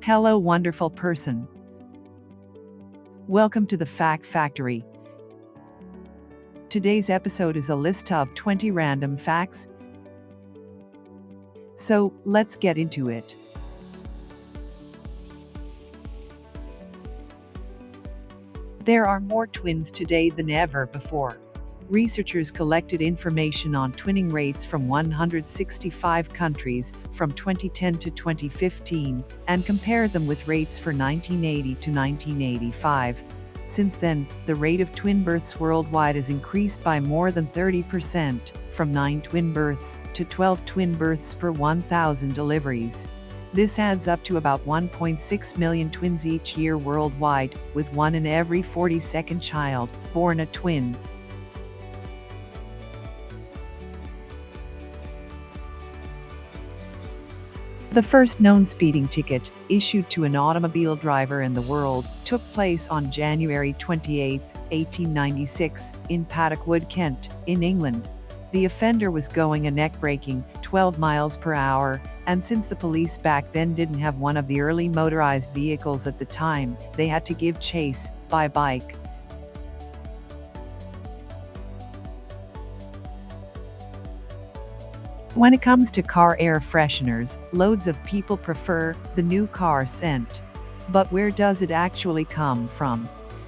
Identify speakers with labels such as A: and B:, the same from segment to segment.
A: Hello, wonderful person. Welcome to the Fact Factory. Today's episode is a list of 20 random facts. So, let's get into it. There are more twins today than ever before. Researchers collected information on twinning rates from 165 countries from 2010 to 2015 and compared them with rates for 1980 to 1985. Since then, the rate of twin births worldwide has increased by more than 30%, from 9 twin births to 12 twin births per 1,000 deliveries. This adds up to about 1.6 million twins each year worldwide, with 1 in every 42nd child born a twin. The first known speeding ticket, issued to an automobile driver in the world, took place on January 28, 1896, in Paddock Wood, Kent, in England. The offender was going a neck-breaking 12 miles per hour, and since the police back then didn't have one of the early motorized vehicles at the time, they had to give chase by bike. When it comes to car air fresheners, loads of people prefer the new car scent. But where does it actually come from?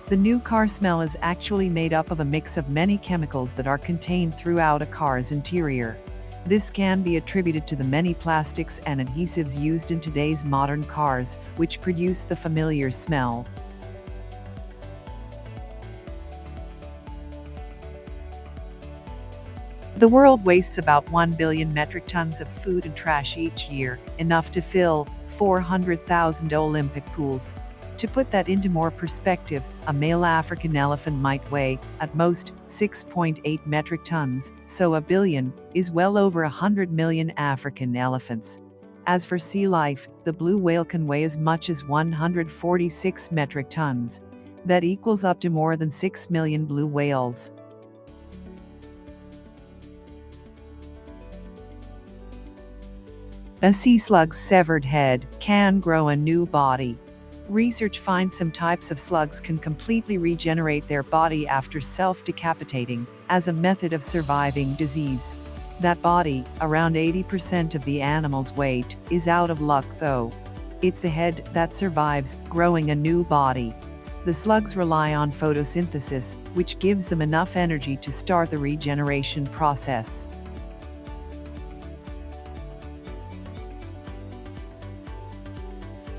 A: The new car smell is actually made up of a mix of many chemicals that are contained throughout a car's interior. This can be attributed to the many plastics and adhesives used in today's modern cars, which produce the familiar smell. The world wastes about 1 billion metric tons of food and trash each year, enough to fill 400,000 Olympic pools. To put that into more perspective, a male African elephant might weigh, at most, 6.8 metric tons, so a billion is well over 100 million African elephants. As for sea life, the blue whale can weigh as much as 146 metric tons. That equals up to more than 6 million blue whales. A sea slug's severed head can grow a new body. Research finds some types of slugs can completely regenerate their body after self-decapitating, as a method of surviving disease. That body, around 80% of the animal's weight, is out of luck though. It's the head that survives growing a new body. The slugs rely on photosynthesis, which gives them enough energy to start the regeneration process.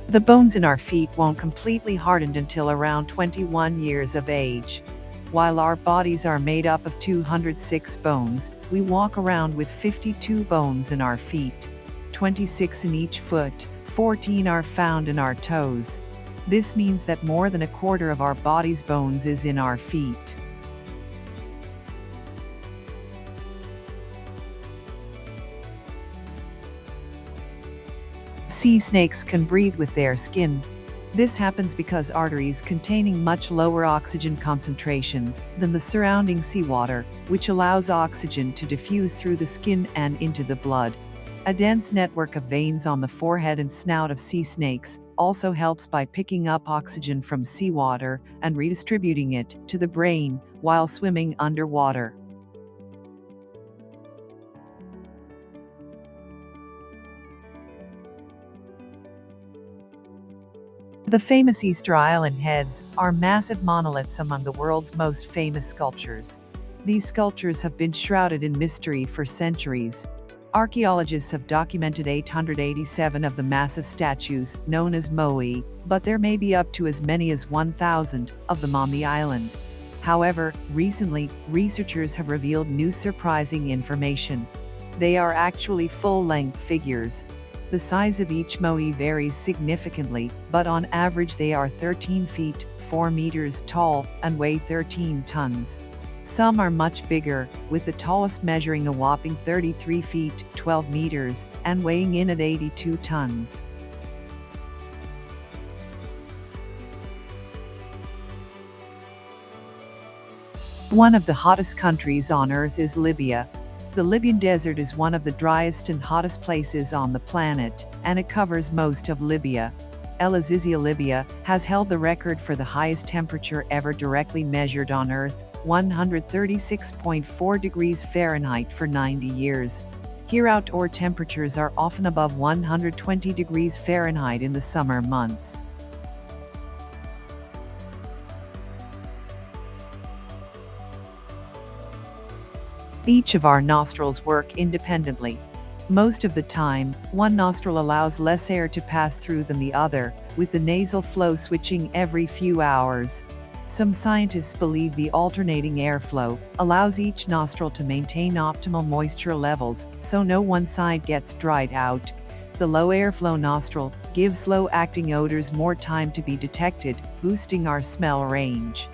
A: The bones in our feet won't completely harden until around 21 years of age. While our bodies are made up of 206 bones, we walk around with 52 bones in our feet. 26 in each foot, 14 are found in our toes. This means that more than a quarter of our body's bones is in our feet. Sea snakes can breathe with their skin. This happens because arteries containing much lower oxygen concentrations than the surrounding seawater, which allows oxygen to diffuse through the skin and into the blood. A dense network of veins on the forehead and snout of sea snakes also helps by picking up oxygen from seawater and redistributing it to the brain while swimming underwater. The famous Easter Island heads are massive monoliths among the world's most famous sculptures. These sculptures have been shrouded in mystery for centuries. Archaeologists have documented 887 of the massive statues, known as moai, but there may be up to as many as 1,000 of them on the island. However, recently, researchers have revealed new surprising information. They are actually full-length figures. The size of each moai varies significantly, but on average they are 13 feet, 4 meters tall, and weigh 13 tons. Some are much bigger, with the tallest measuring a whopping 33 feet, 12 meters, and weighing in at 82 tons. One of the hottest countries on Earth is Libya. The Libyan desert is one of the driest and hottest places on the planet, and it covers most of Libya. Libya, has held the record for the highest temperature ever directly measured on Earth, 136.4 degrees Fahrenheit for 90 years. Here outdoor temperatures are often above 120 degrees Fahrenheit in the summer months. Each of our nostrils work independently. Most of the time, one nostril allows less air to pass through than the other, with the nasal flow switching every few hours. Some scientists believe the alternating airflow allows each nostril to maintain optimal moisture levels, so no one side gets dried out. The low airflow nostril gives slow-acting odors more time to be detected, boosting our smell range.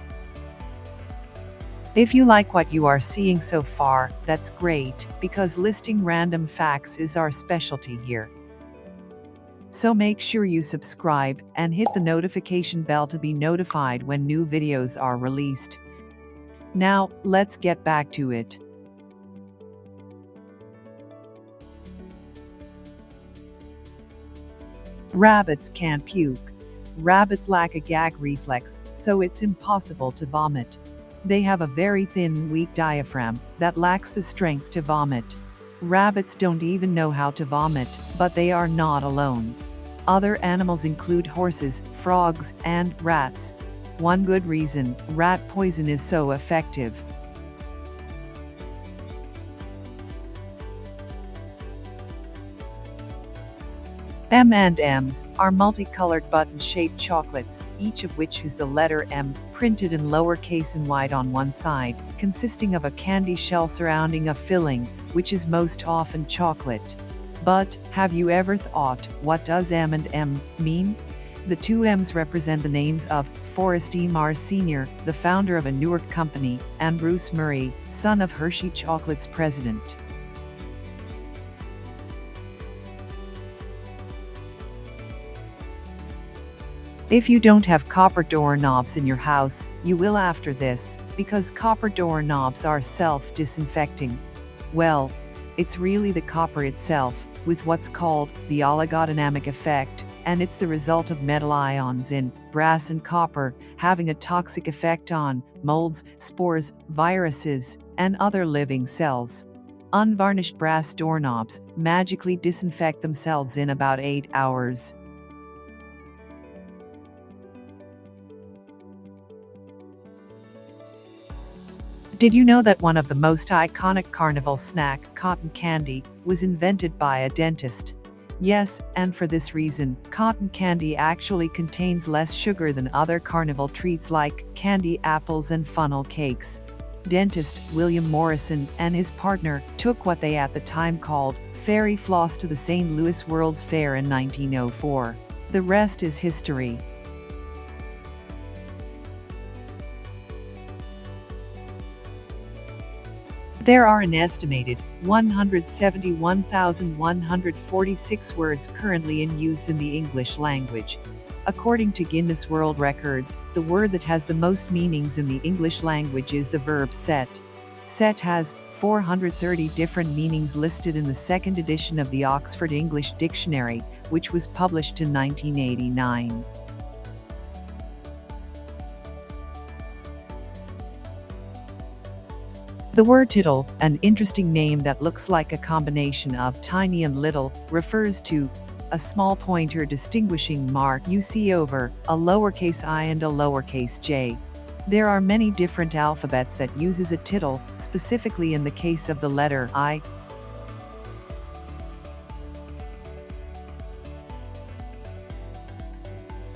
A: If you like what you are seeing so far, that's great, because listing random facts is our specialty here. So make sure you subscribe and hit the notification bell to be notified when new videos are released. Now, let's get back to it. Rabbits can't puke. Rabbits lack a gag reflex, so it's impossible to vomit. They have a very thin, weak diaphragm that lacks the strength to vomit. Rabbits don't even know how to vomit, but they are not alone. Other animals include horses, frogs, and rats. One good reason rat poison is so effective. M&Ms are multicolored button-shaped chocolates, each of which has the letter M printed in lowercase and white on one side, consisting of a candy shell surrounding a filling, which is most often chocolate. But, have you ever thought, what does M&M mean? The two M's represent the names of Forrest E. Mars Sr., the founder of a Newark company, and Bruce Murray, son of Hershey Chocolate's president. If you don't have copper doorknobs in your house, you will after this, because copper doorknobs are self-disinfecting. Well, it's really the copper itself, with what's called the oligodynamic effect, and it's the result of metal ions in brass and copper having a toxic effect on molds, spores, viruses, and other living cells. Unvarnished brass doorknobs magically disinfect themselves in about 8 hours. Did you know that one of the most iconic carnival snack, cotton candy, was invented by a dentist? Yes, and for this reason, cotton candy actually contains less sugar than other carnival treats like candy apples and funnel cakes. Dentist William Morrison and his partner took what they at the time called fairy floss to the St. Louis World's Fair in 1904. The rest is history. There are an estimated 171,146 words currently in use in the English language. According to Guinness World Records, the word that has the most meanings in the English language is the verb set. Set has 430 different meanings listed in the second edition of the Oxford English Dictionary, which was published in 1989. The word Toodle, an interesting name that looks like a combination of tiny and little, refers to a small pointer distinguishing mark you see over a lowercase I and a lowercase j. There are many different alphabets that uses a tittle, specifically in the case of the letter I.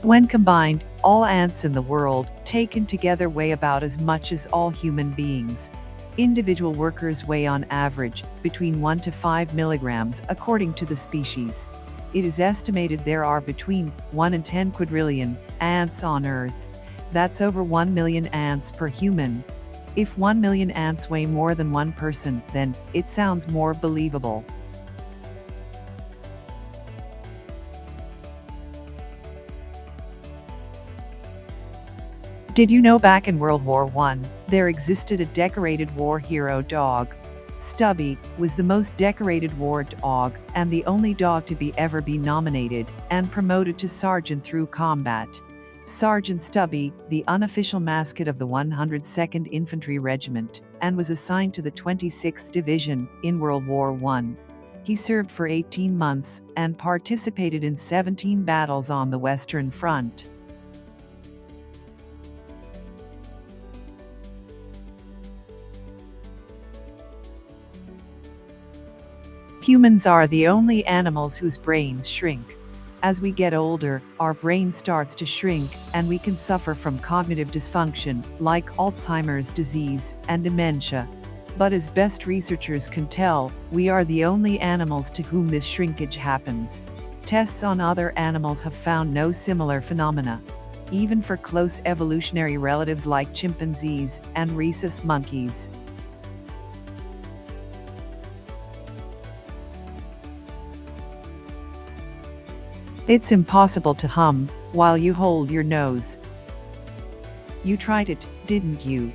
A: When combined, all ants in the world, taken together, weigh about as much as all human beings. Individual workers weigh on average between 1 to 5 milligrams according to the species. It is estimated there are between 1 and 10 quadrillion ants on Earth. That's over 1 million ants per human. If 1 million ants weigh more than one person, then it sounds more believable. Did you know back in World War I, there existed a decorated war hero dog? Stubby was the most decorated war dog and the only dog to ever be nominated and promoted to sergeant through combat. Sergeant Stubby, the unofficial mascot of the 102nd Infantry Regiment, and was assigned to the 26th Division in World War I. He served for 18 months and participated in 17 battles on the Western Front. Humans are the only animals whose brains shrink. As we get older, our brain starts to shrink, and we can suffer from cognitive dysfunction, like Alzheimer's disease and dementia. But as best researchers can tell, we are the only animals to whom this shrinkage happens. Tests on other animals have found no similar phenomena, even for close evolutionary relatives like chimpanzees and rhesus monkeys. It's impossible to hum while you hold your nose. You tried it, didn't you?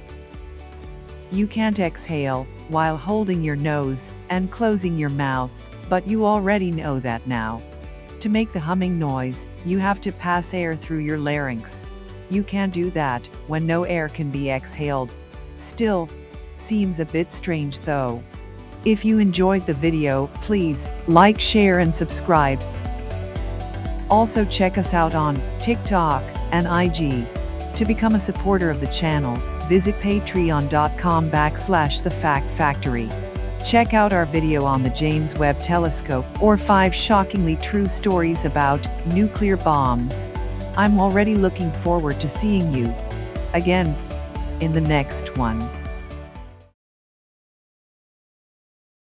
A: You can't exhale while holding your nose and closing your mouth, but you already know that now. To make the humming noise, you have to pass air through your larynx. You can't do that when no air can be exhaled. Still, seems a bit strange though. If you enjoyed the video, please like, share, and subscribe. Also check us out on TikTok and IG. To become a supporter of the channel, visit patreon.com/The Fact Factory. Check out our video on the James Webb Telescope or 5 shockingly true stories about nuclear bombs. I'm already looking forward to seeing you again in the next one.